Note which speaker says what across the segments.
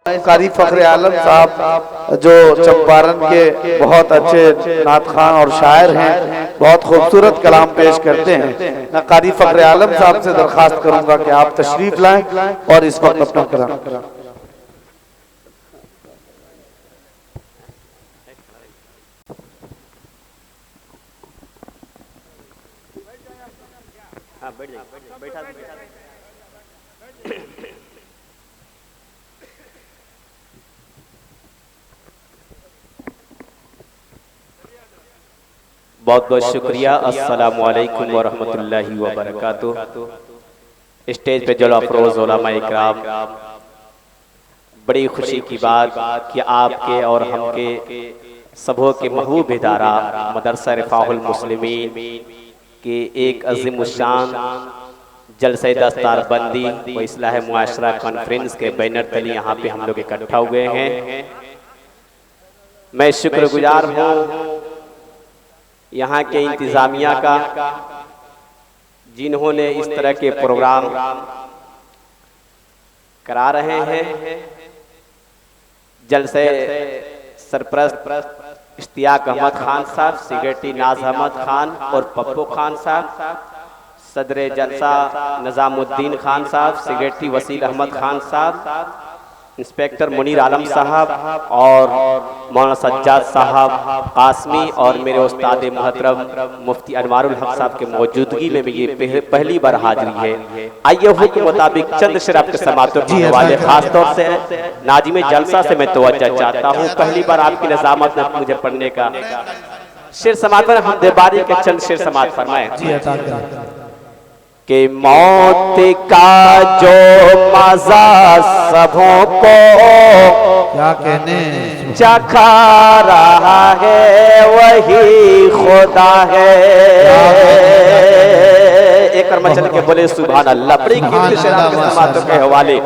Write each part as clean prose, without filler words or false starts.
Speaker 1: कारी फखरे आलम साहब जो चंपारण के बहुत अच्छे नात खान और शायर हैं, बहुत खूबसूरत कलाम पेश करते हैं। मैं कारी फखरे आलम साहब से दरखास्त करूंगा कि आप तशरीफ लाएं और इस वक्त अपना कलाम
Speaker 2: बहुत बहुत शुक्रिया। अस्सलामु अलैकुम व रहमतुल्लाहि व बरकातुहू। स्टेज पे जलो अफरोज उलमा इकराम, बड़ी खुशी की बात कि आपके और हमके सबों के महबूब इदारा मदरसा रिफाहुल मुस्लिमीन के एक अज़ीम उश्शान जलसे दस्तार बंदी व इस्लाह मुआशरा कॉन्फ्रेंस के बैनर तले यहाँ पे हम लोग इकट्ठा हुए हैं। मैं शुक्रगुजार हूँ यहाँ के इंतजामिया का, जिन्होंने इस तरह के प्रोग्राम करा रहे हैं। जलसे सरप्रस्त इश्तियाक अहमद खान साहब, सेक्रेटरी नाज अहमद खान और पप्पू खान साहब, सदर जलसा निजामुद्दीन खान साहब, सेक्रेटरी वसील अहमद खान साहब, इंस्पेक्टर मुनीर आलम साहब और मौलाना सज्जाद साहब कासमी और मेरे उस्ताद मोहतरम मुफ्ती अनवारुल हक साहब के मौजूदगी में भी ये पहली बार हाजिरी है। आइए हुक्म मुताबिक चंद शेर आपके समातों के वाले खास तौर से नाजिम जलसा से मैं तवज्जो चाहता हूँ। पहली बार आपकी निजामत में मुझे पढ़ने का शेर समात हम देबारी के चंद शेर समात फरमाए कि मौत का जो मजा सबों को
Speaker 1: क्या कहने
Speaker 2: चखा रहा है वही खुदा है। एक मचल के बोले सुभान अल्लाह। बड़ी कीमती शेर आपके समातों के हवाले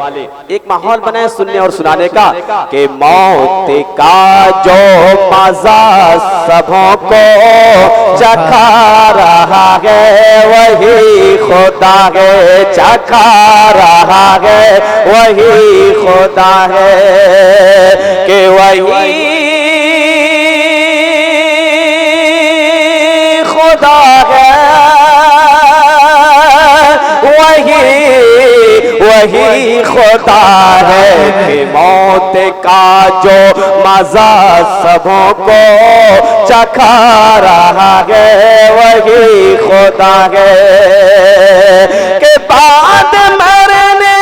Speaker 2: एक माहौल बनाए सुनने और सुनाने का कि मौत का जो मजा सबों को चखा रहा है वही खुदा है, चखा रहा है वही खुदा है, कि वही खुदा है, वही खुदा है, कि मौत का जो मजा सबों को चखा रहा है वही खुदा है, के बाद मरने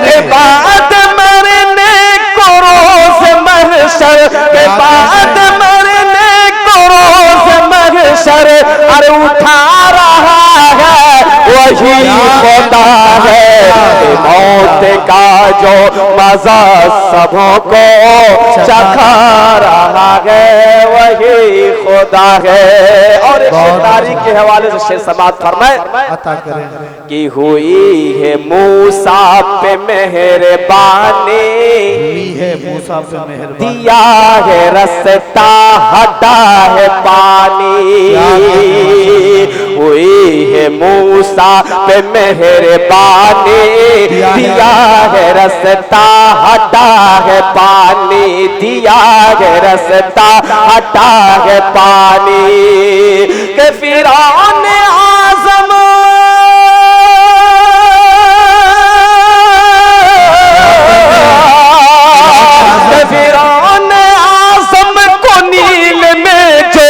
Speaker 2: के बाद मरने को रोज़ महशर, के बाद मरने को रोज़ महशर अरे उठा रहा है वही खुदा है, मौत का जो मजा सबों को चखा रहा है वही खुदा है। और एक तारीख के हवाले से शेर समात फरमाए कि हुई है मूसा पे मेहरबानी, दिया है रस्ता हटा है पानी, हुई है मूसा पे मेहरबानी, दिया है रस्ता हटा है पानी, दिया है रस्ता हटा है पानी, के फिरौन आज़म फिरौन आज़म को नील में जो,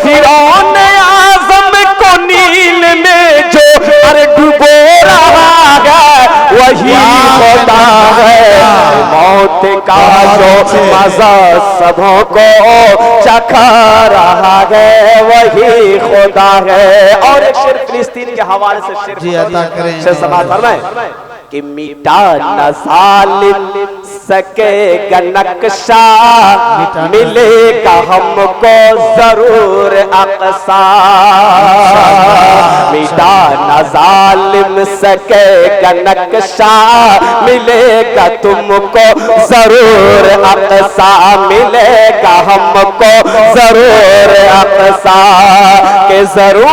Speaker 2: फिरौन आज़म को नील में जो अरे डुबो रहा है वही खुदा है, मौत का जो मजा सबों को चखा रहा है वही खुदा है। और एक शेर फिलिस्तीन के हवाले से शेर समात फरमाए कि मिटा न जालिम सकेगा नक्शा, मिलेगा हमको जरूर अक़सा। मिटा न जालिम सकेगा नक्शा, मिलेगा तुमको जरूर अक़सा, मिलेगा हमको जरूर अक़सा, के जरूर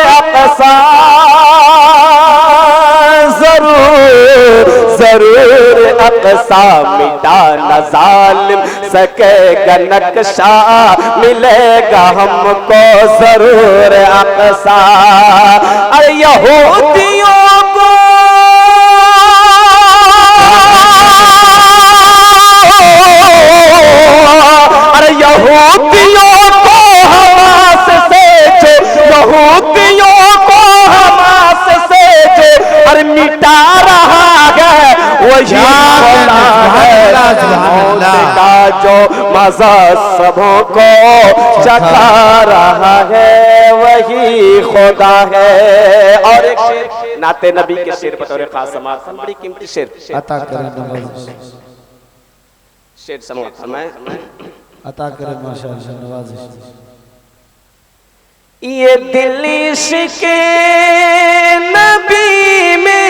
Speaker 2: अक़सा, जरूर अक़सा। मिटा न जालिम सकेगा नक्शा, मिलेगा हमको जरूर अक़सा। अरे यहूदियों को यहूदियों को हमास से जो, यहूदियों को हमास से जो और मिटा रहा है वही का जो मज़ा सबों को चखा रहा है वही खुदा है। और एक शेर नाते नबी के शेर बतौर खास समाअत, बड़ी कीमती शेर
Speaker 1: अता करें,
Speaker 2: शेर समय
Speaker 1: अता करें माशाअल्लाह, नवाज़िश।
Speaker 2: ये दिल इश्क़े नबी में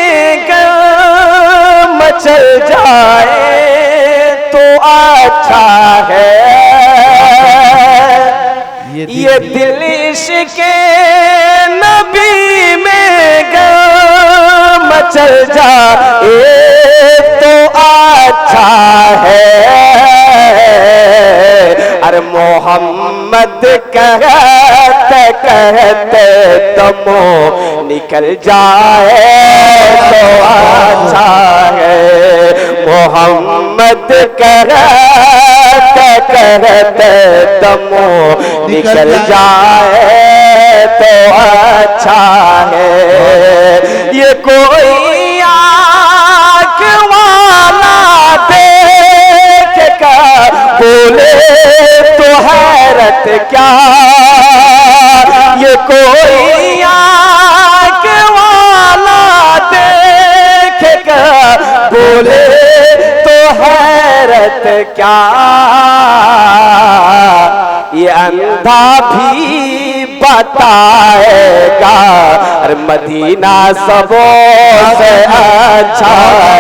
Speaker 2: गम मचल जाए तो अच्छा है। ये दिल इश्क़े नबी में गम मचल जाए तो अच्छा है। अरे मोहम्मद कहते कहते दमो निकल जाए तो अच्छा है। मोहम्मद कहते कहते दमो निकल जाए तो अच्छा है। ये कोई आँख वाला देख कर बोले तो हैरत क्या, ये कोई आँख वाला देख कर बोले तो हैरत क्या। ये अंधा भी बताएगा अरे मदीना सबों से अच्छा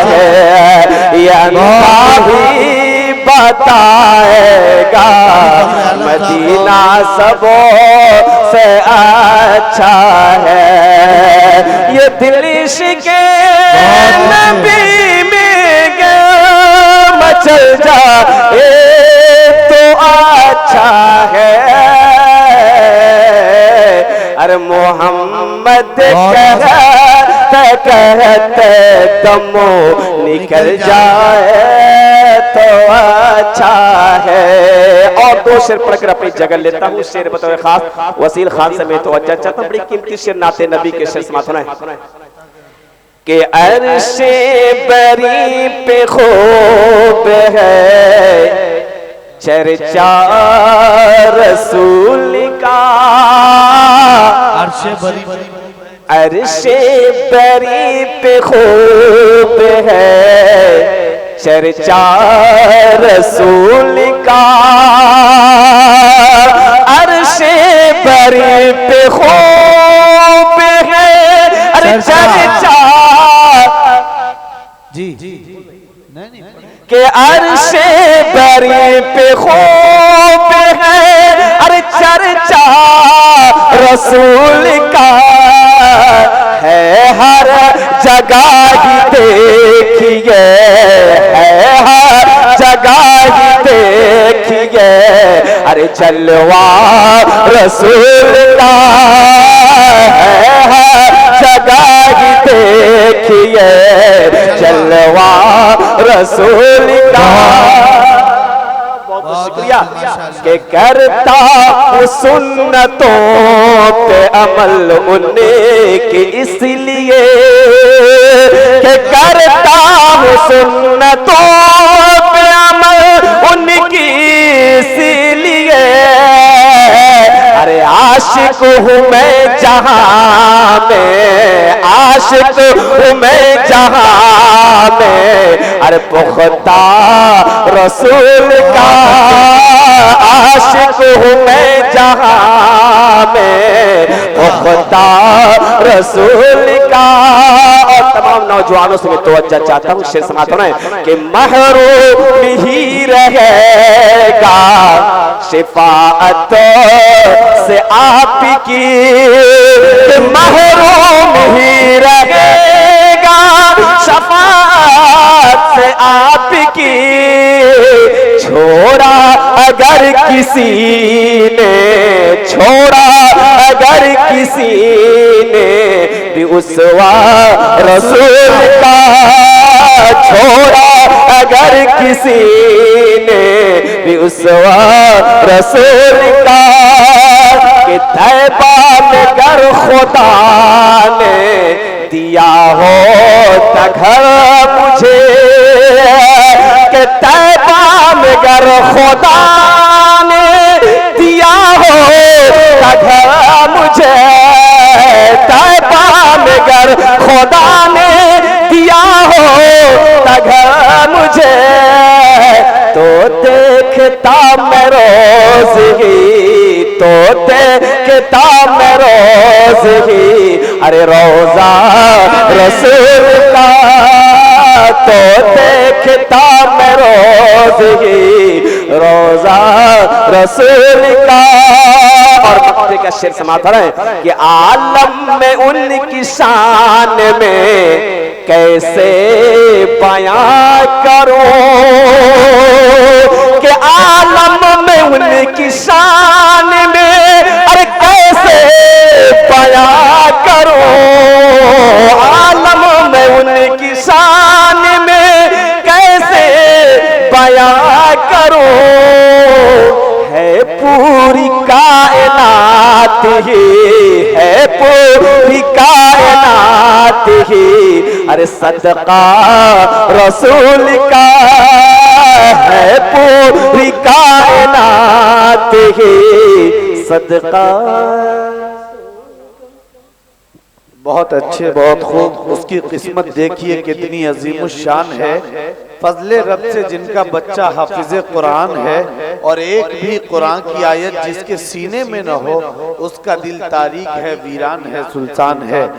Speaker 2: है। ये अंधा भी बताएगा मदीना सबों से अच्छा है। ये दिल इश्क़े नबी में गम मचल जाए तो अच्छा है। अरे मोहम्मद कहते कहते दमो निकल जाए तो अच्छा है। और दो शेर पढ़कर अपनी जगह लेता हूँ। शेर बतौर खास वसील खान से मैं तो अच्छा चाहता हूँ, बड़ी कीमती शेर नाते नबी के शेर समात होना है कि अर्शे बरी पे खूब है चर्चा रसूल का। अर्शे बरी पे खूब है चर्चा रसूल का। अर्शे बरी पे खूब है अरे चर्चा
Speaker 1: जी
Speaker 2: के अर्शे बरी पे खूब है अरे चर्चा रसूल का है। हर जगह ही देखिए है, हर जगह ही देखिए अरे जलवा रसूल का है। हर जगह ही देखिए जलवा रसूल का। बहुत शुक्रिया के करता हूँ सुन्नतों पे अमल उनके इसलिए के करता हूँ सुन्नतों पे अमल उनकी इसलिए। अरे आज आशिक हूँ मैं जहां में, आशिक हूँ मैं जहां में, अरे पुख्ता रसूल का आशिक हूँ मैं जहां में, पुख्ता रसूल का। और तमाम नौजवानों से मैं तवज्जो चाहता हूँ, शेर समाता हूँ कि महरूम ही रहेगा शिफाअत से आपकी, महरूम ही रहेगा शफाअत से आपकी। छोड़ा अगर किसी ने, छोड़ा अगर किसी ने भी उसवा रसूल का, छोड़ा अगर किसी ने भी उसवा रसूल का, कि तैबा में गर खुदा ने दिया हो घर मुझे, कि तैबा में गर खुदा ने दिया हो घर मुझे, तैबा में गर खुदा ने दिया हो घर मुझे, तो देखता मैं रोज ही, तो देखता मैं रोज ही, अरे रोजा रसूल का, तो देखता मैं रोज ही रोजा रसूल का। और मक्ते का शेर समाता है कि आलम में उनकी शान में कैसे बयां करूं, कि आलम में उनकी शान में अरे कैसे बयां करूं, आलम में उनकी शान में कैसे बयां करूं, है पूरी कायनात ही, है पूरी कायनात ही, अरे सदका रसूल का, है पूरी कायनात ही सदका।
Speaker 1: बहुत अच्छे, बहुत खूब। उसकी किस्मत देखिए कितनी अजीम शान है। फजले रब से जिनका बच्चा हाफिज कुरान है और एक भी कुरान की आयत जिसके सीने में न हो, उसका दिल तारीक है, वीरान है, सुल्तान है।